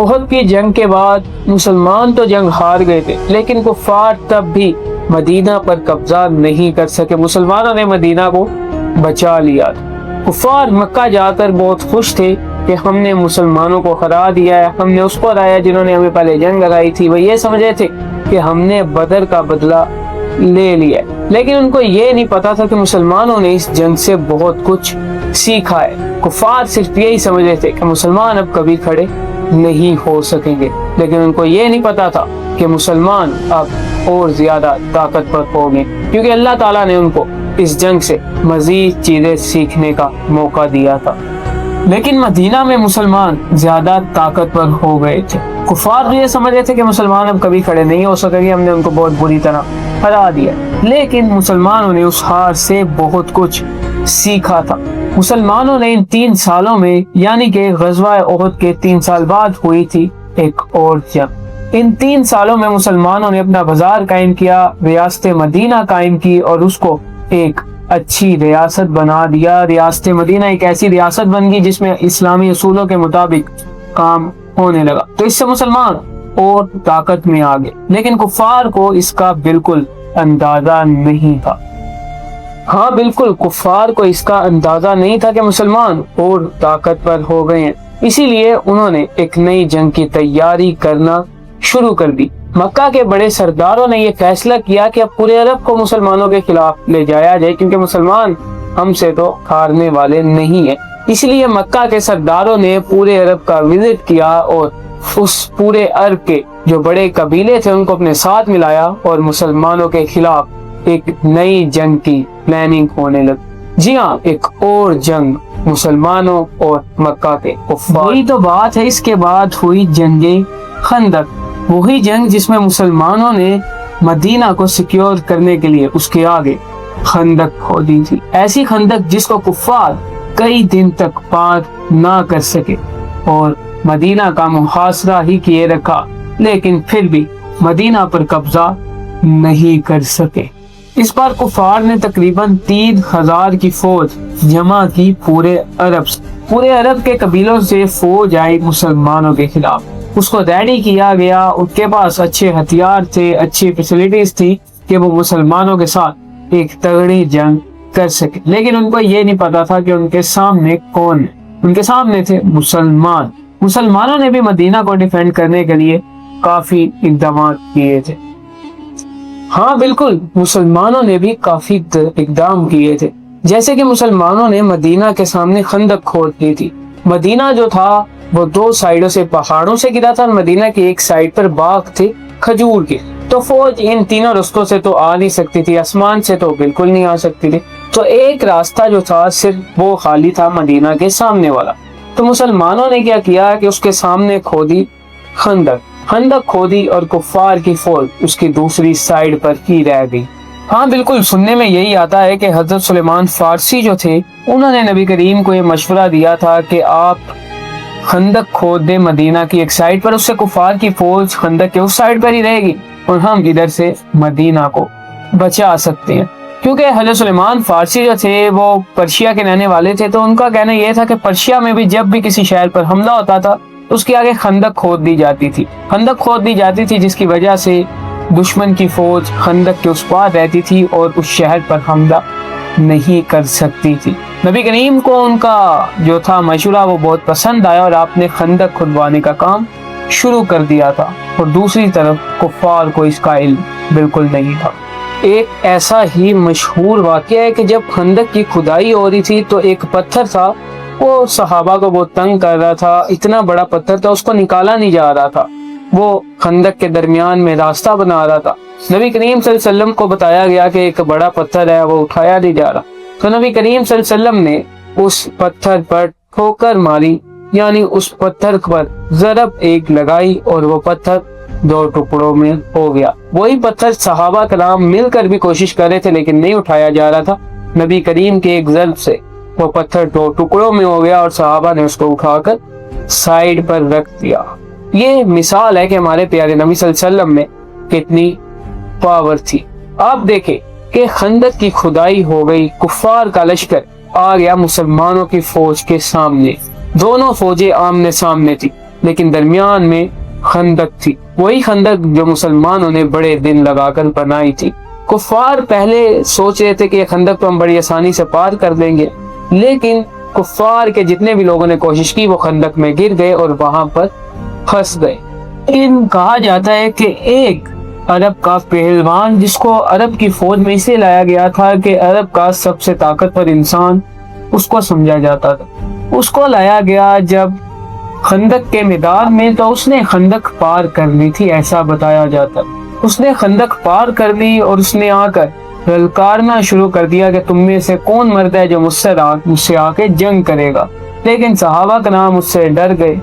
احد کی جنگ کے بعد مسلمان تو جنگ ہار گئے تھے، لیکن کفار تب بھی مدینہ پر قبضہ نہیں کر سکے۔ مسلمانوں نے مدینہ کو بچا لیا۔ کفار مکہ جا کر بہت خوش تھے کہ ہم نے مسلمانوں کو ہرا دیا ہے، ہم نے اس کو ہرایا جنہوں نے ہمیں پہلے جنگ لگائی تھی۔ وہ یہ سمجھے تھے کہ ہم نے بدر کا بدلہ لے لیا، لیکن ان کو یہ نہیں پتا تھا کہ مسلمانوں نے اس جنگ سے بہت کچھ سیکھا ہے۔ کفار صرف یہی سمجھ رہے تھے کہ مسلمان اب کبھی کھڑے نہیں ہو سکیں گے، لیکن ان کو یہ نہیں پتا تھا کہ مسلمان اب اور زیادہ طاقتور ہو گئے، کیونکہ اللہ تعالیٰ نے ان کو اس جنگ سے مزید چیزیں سیکھنے کا موقع دیا تھا۔ لیکن مدینہ میں مسلمان زیادہ طاقتور ہو گئے تھے۔ کفار بھی یہ سمجھ رہے تھے کہ مسلمان اب کبھی کھڑے نہیں ہو سکیں گے، ہم نے ان کو بہت بری طرح ہرا دیا، لیکن مسلمانوں نے اس ہار سے بہت کچھ سیکھا تھا۔ مسلمانوں نے ان 3 سالوں میں، یعنی کہ غزوہ احد کے 3 سال بعد ہوئی تھی ایک اور جنگ، ان 3 سالوں میں مسلمانوں نے اپنا بازار قائم کیا، ریاست مدینہ قائم کی اور اس کو ایک اچھی ریاست بنا دیا۔ ریاست مدینہ ایک ایسی ریاست بن گئی جس میں اسلامی اصولوں کے مطابق کام ہونے لگا، تو اس سے مسلمان اور طاقت میں آ گئے، لیکن کفار کو اس کا بالکل اندازہ نہیں تھا۔ ہاں بالکل، کفار کو اس کا اندازہ نہیں تھا کہ مسلمان اور طاقتور ہو گئے ہیں، اسی لیے انہوں نے ایک نئی جنگ کی تیاری کرنا شروع کر دی۔ مکہ کے بڑے سرداروں نے یہ فیصلہ کیا کہ اب پورے عرب کو مسلمانوں کے خلاف لے جایا جائے، کیونکہ مسلمان ہم سے تو ہارنے والے نہیں ہیں۔ اس لیے مکہ کے سرداروں نے پورے عرب کا وزٹ کیا اور اس پورے عرب کے جو بڑے قبیلے تھے ان کو اپنے ساتھ ملایا اور مسلمانوں کے خلاف ایک نئی جنگ کی پلاننگ ہونے لگی۔ جی ہاں، ایک اور جنگ مسلمانوں اور مکہ کے کفار۔ وہی تو بات ہے، اس کے بعد ہوئی جنگ خندق، وہی جنگ جس میں مسلمانوں نے مدینہ کو سیکیور کرنے کے لیے اس کے آگے خندق کھودی تھی، ایسی خندق جس کو کفار کئی دن تک پار نہ کر سکے اور مدینہ کا محاصرہ ہی کیے رکھا، لیکن پھر بھی مدینہ پر قبضہ نہیں کر سکے۔ اس بار کفار نے تقریباً 3000 کی فوج جمع کی پورے عرب کے قبیلوں سے فوج آئی مسلمانوں کے خلاف، اس کو ریڈی کیا گیا، ان کے پاس اچھے ہتھیار تھے، اچھی فیسلٹیز تھی کہ وہ مسلمانوں کے ساتھ ایک تگڑی جنگ کر سکے، لیکن ان کو یہ نہیں پتا تھا کہ ان کے سامنے کون ہے۔ ان کے سامنے تھے مسلمانوں نے بھی مدینہ کو ڈیفینڈ کرنے کے لیے کافی اقدامات کیے تھے۔ ہاں بالکل، مسلمانوں نے بھی کافی اقدام کیے تھے، جیسے کہ مسلمانوں نے مدینہ کے سامنے خندق کھود دی تھی۔ مدینہ جو تھا وہ 2 سائیڈوں سے پہاڑوں سے گرا تھا، مدینہ کی ایک سائیڈ پر باغ تھے کھجور کے، تو فوج ان تینوں رستوں سے تو آ نہیں سکتی تھی، آسمان سے تو بالکل نہیں آ سکتی تھی، تو ایک راستہ جو تھا صرف وہ خالی تھا مدینہ کے سامنے والا۔ تو مسلمانوں نے کیا کیا کہ اس کے سامنے کھودی خندق کھودی اور کفار کی فوج اس کی دوسری سائیڈ پر ہی رہ گئی۔ ہاں بالکل، سننے میں یہی آتا ہے کہ حضرت سلیمان فارسی جو تھے انہوں نے نبی کریم کو یہ مشورہ دیا تھا کہ آپ خندق کھود دیں مدینہ کی ایک سائیڈ پر، اس سے کفار کی فوج خندق کے اس سائیڈ پر ہی رہے گی اور ہم ادھر سے مدینہ کو بچا سکتے ہیں۔ کیونکہ حضرت سلیمان فارسی جو تھے وہ پرشیا کے رہنے والے تھے، تو ان کا کہنا یہ تھا کہ پرشیا میں بھی جب بھی کسی شہر پر حملہ ہوتا تھا اس کے آگے خندق کھود دی جاتی تھی، جس کی وجہ سے دشمن کی فوج خندق کے اس پار رہتی تھی اور اس شہر پر حملہ نہیں کر سکتی تھی۔ نبی کریم کو ان کا جو تھا مشورہ وہ بہت پسند آیا اور آپ نے خندق کھدوانے کا کام شروع کر دیا تھا، اور دوسری طرف کفار کو اس کا علم بالکل نہیں تھا۔ ایک ایسا ہی مشہور واقعہ ہے کہ جب خندق کی کھدائی ہو رہی تھی تو ایک پتھر تھا، وہ صحابہ کو بہت تنگ کر رہا تھا، اتنا بڑا پتھر تھا اس کو نکالا نہیں جا رہا تھا، وہ خندق کے درمیان میں راستہ بنا رہا تھا۔ نبی کریم صلی اللہ علیہ وسلم کو بتایا گیا کہ ایک بڑا پتھر ہے، وہ اٹھایا نہیں جا رہا، تو نبی کریم صلی اللہ علیہ وسلم نے اس پتھر پر ٹھوکر ماری، یعنی اس پتھر پر ضرب ایک لگائی اور وہ پتھر 2 ٹکڑوں میں ہو گیا۔ وہی پتھر صحابہ کرام مل کر بھی کوشش کر رہے تھے لیکن نہیں اٹھایا جا رہا تھا، نبی کریم کے ایک ضرب سے وہ پتھر 2 ٹکڑوں میں ہو گیا اور صحابہ نے اس کو اٹھا کر سائیڈ پر رکھ دیا۔ یہ مثال ہے کہ ہمارے پیارے نبی صلی اللہ علیہ وسلم میں کتنی پاور تھی۔ آپ دیکھیں کہ خندق کی کھدائی ہو گئی، کفار کا لشکر آ گیا مسلمانوں کی فوج کے سامنے، دونوں فوجیں آمنے سامنے تھی، لیکن درمیان میں خندق تھی، وہی خندق جو مسلمانوں نے بڑے دن لگا کر بنائی تھی۔ کفار پہلے سوچ رہے تھے کہ یہ خندق تو ہم بڑی آسانی سے پار کر دیں گے، لیکن کفار کے جتنے بھی لوگوں نے کوشش کی وہ خندق میں گر گئے اور وہاں پر پھنس گئے۔ کہا جاتا ہے کہ ایک عرب کا پہلوان، جس کو عرب کی فوج میں اسے لایا گیا تھا کہ عرب کا سب سے طاقتور انسان اس کو سمجھا جاتا تھا، اس کو لایا گیا جب خندق کے میدان میں، تو اس نے خندق پار کر لی تھی، ایسا بتایا جاتا۔ اس نے خندق پار کر لی اور اس نے آ کر للکارنا شروع کر دیا کہ تم میں سے کون مرد ہے جو مجھ سے آ کے جنگ کرے گا۔ لیکن صحابہ کرام اس سے ڈر گئے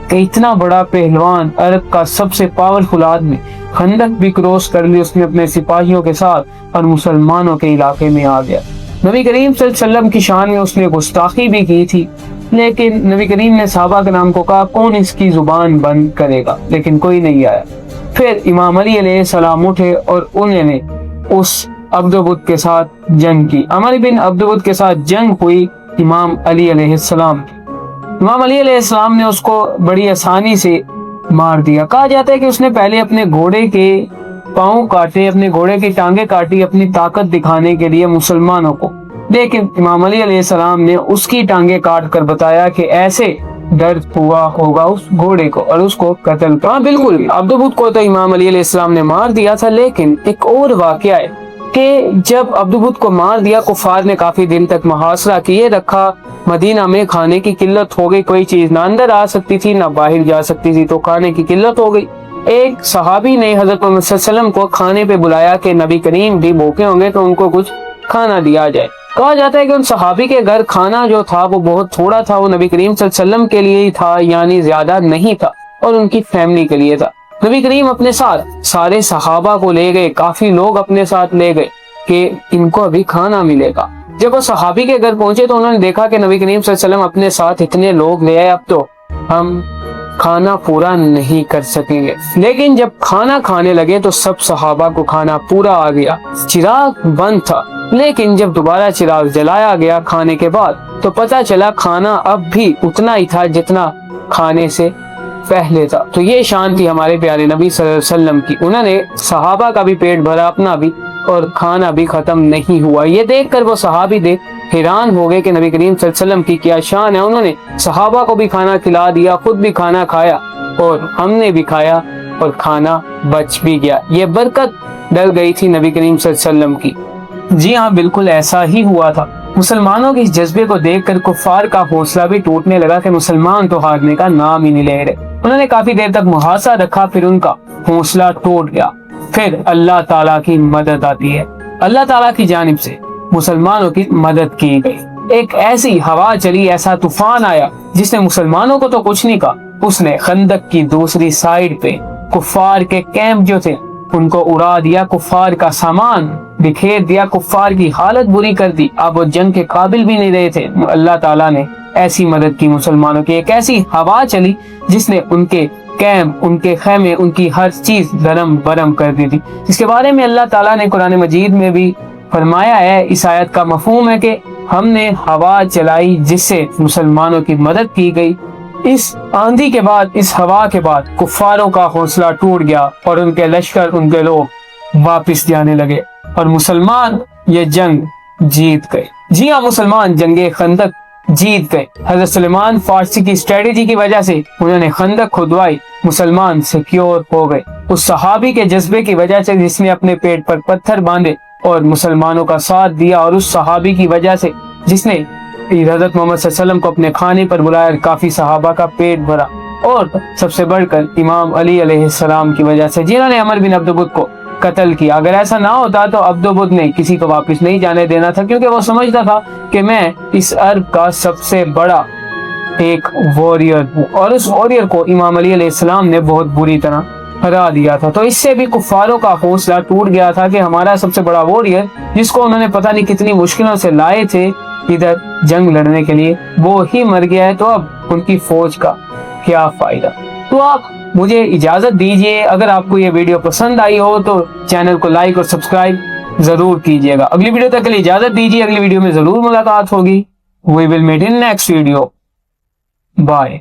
کہ اتنا بڑا پہلوان، عرب کا سب سے پاورفل آدمی، خندق بھی کراس کر لی اس نے اپنے سپاہیوں کے ساتھ اور مسلمانوں کے علاقے میں آ گیا۔ نبی کریم صلی اللہ علیہ وسلم کی شان میں اس نے گستاخی بھی کی تھی، لیکن نبی کریم نے صحابہ کرام کو کہا کون اس کی زبان بند کرے گا، لیکن کوئی نہیں آیا۔ پھر امام علی علیہ السلام اٹھے اور انہوں نے اس عبدبد کے ساتھ جنگ کی۔ عمر بن عبدبد کے ساتھ جنگ ہوئی امام علی علیہ السلام کی۔ امام علی علیہ السلام نے اس کو بڑی آسانی سے مار دیا۔ کہا جاتا ہے کہ اس نے پہلے اپنے گھوڑے کے پاؤں کاٹے، اپنے گھوڑے کی ٹانگیں کاٹی اپنی طاقت دکھانے کے لیے مسلمانوں کو، لیکن امام علی علیہ السلام نے اس کی ٹانگیں کاٹ کر بتایا کہ ایسے درد ہوا ہوگا اس گھوڑے کو اور اس کو قتل کر۔ بالکل عبدبد کو تو امام علی علیہ السلام نے مار دیا تھا، لیکن ایک اور واقعہ ہے کہ جب عبدبد کو مار دیا، کفار نے کافی دن تک محاصرہ کیے رکھا۔ مدینہ میں کھانے کی قلت ہو گئی، کوئی چیز نہ اندر آ سکتی تھی نہ باہر جا سکتی تھی، تو کھانے کی قلت ہو گئی۔ ایک صحابی نے حضرت محمد صلی اللہ علیہ وسلم کو کھانے پہ بلایا کہ نبی کریم بھی بھوکے ہوں گے تو ان کو کچھ کھانا دیا جائے۔ کہا جاتا ہے کہ ان صحابی کے گھر کھانا جو تھا وہ بہت تھوڑا تھا، وہ نبی کریم صلی اللہ علیہ وسلم کے لیے ہی تھا، یعنی زیادہ نہیں تھا، اور ان کی فیملی کے لیے تھا۔ نبی کریم اپنے ساتھ سارے صحابہ کو لے گئے، کافی لوگ اپنے ساتھ لے گئے کہ ان کو ابھی کھانا ملے گا۔ جب وہ صحابی کے گھر پہنچے تو انہوں نے دیکھا کہ نبی کریم صلی اللہ علیہ وسلم اپنے ساتھ اتنے لوگ لے آئے، اب تو ہم کھانا پورا نہیں کر سکیں گے۔ لیکن جب کھانا کھانے لگے تو سب صحابہ کو کھانا پورا آ گیا۔ چراغ بند تھا، لیکن جب دوبارہ چراغ جلایا گیا کھانے کے بعد تو پتہ چلا کھانا اب بھی اتنا ہی تھا جتنا کھانے سے پہلے تھا۔ تو یہ شان تھی ہمارے پیارے نبی صلی اللہ علیہ وسلم کی، انہوں نے صحابہ کا بھی پیٹ بھرا، اپنا بھی، اور کھانا بھی ختم نہیں ہوا۔ یہ دیکھ کر وہ صحابی حیران ہو گئے کہ نبی کریم صلی اللہ علیہ وسلم کی کیا شان ہے، انہوں نے صحابہ کو بھی کھانا کھلا دیا، خود بھی کھانا کھایا اور ہم نے بھی کھایا اور کھانا بچ بھی گیا۔ یہ برکت ڈل گئی تھی نبی کریم صلی اللہ علیہ وسلم کی۔ جی ہاں، بالکل ایسا ہی ہوا تھا۔ مسلمانوں کے اس جذبے کو دیکھ کر کفار کا حوصلہ بھی ٹوٹنے لگا کہ مسلمان تو ہارنے کا نام ہی نہیں لے رہے۔ انہوں نے کافی دیر تک محاصرہ رکھا، پھر ان کا حوصلہ ٹوٹ گیا۔ پھر اللہ تعالیٰ کی مدد آتی ہے، اللہ تعالیٰ کی جانب سے مسلمانوں کی مدد کی گئی۔ ایک ایسی ہوا چلی، ایسا طوفان آیا جس نے مسلمانوں کو تو کچھ نہیں کہا، اس نے خندق کی دوسری سائیڈ پہ کفار کے کیمپ جو تھے ان کو اڑا دیا، کفار کا سامان بکھیر دیا، کفار کی حالت بری کر دی، اب وہ جنگ کے قابل بھی نہیں رہے تھے۔ اللہ تعالیٰ نے ایسی مدد کی مسلمانوں کی، ایک ایسی ہوا چلی جس نے ان کے کیمپ، ان کے خیمے، ان کی ہر چیز درم برم کر دی تھی۔ اس کے بارے میں اللہ تعالیٰ نے قرآن مجید میں بھی فرمایا ہے۔ اس آیت کا مفہوم ہے کہ ہم نے ہوا چلائی جس سے مسلمانوں کی مدد کی گئی۔ اس آندھی کے بعد، اس ہوا کے بعد کفاروں کا حوصلہ ٹوٹ گیا اور ان کے لشکر، ان کے لوگ واپس جانے لگے اور مسلمان یہ جنگ جیت گئے۔ جی ہاں، مسلمان جنگ خندق جیت گئے۔ حضرت سلیمان فارسی کی اسٹریٹجی کی وجہ سے انہوں نے خندق کھدوائی، مسلمان سیکیور ہو گئے۔ اس صحابی کے جذبے کی وجہ سے جس نے اپنے پیٹ پر پتھر باندھے اور مسلمانوں کا ساتھ دیا، اور اس صحابی کی وجہ سے جس نے حضرت محمد صلی اللہ علیہ وسلم کو اپنے کھانے پر بلایا، کافی صحابہ کا پیٹ بھرا، اور سب سے بڑھ کر امام علی علیہ السلام کی وجہ سے جنہوں نے عمر بن عبدبد کو قتل کیا۔ اگر ایسا نہ ہوتا تو عبدبد نے کسی کو واپس نہیں جانے دینا تھا، کیونکہ وہ سمجھتا تھا کہ میں اس عرب کا سب سے بڑا ایک واریر ہوں، اور اس واریر کو امام علی علیہ السلام نے بہت بری طرح ہرا دیا تھا۔ تو اس سے بھی کفاروں کا حوصلہ ٹوٹ گیا تھا کہ ہمارا سب سے بڑا واریر، جس کو انہوں نے پتہ نہیں کتنی مشکلوں سے لائے تھے ادھر جنگ لڑنے کے لیے، وہ ہی مر گیا ہے، تو اب ان کی فوج کا کیا فائدہ۔ تو آپ مجھے اجازت دیجئے، اگر آپ کو یہ ویڈیو پسند آئی ہو تو چینل کو لائک اور سبسکرائب ضرور کیجئے گا۔ اگلی ویڈیو تک کے لیے اجازت دیجئے، اگلی ویڈیو میں ضرور ملاقات ہوگی۔ We will meet in next video. Bye.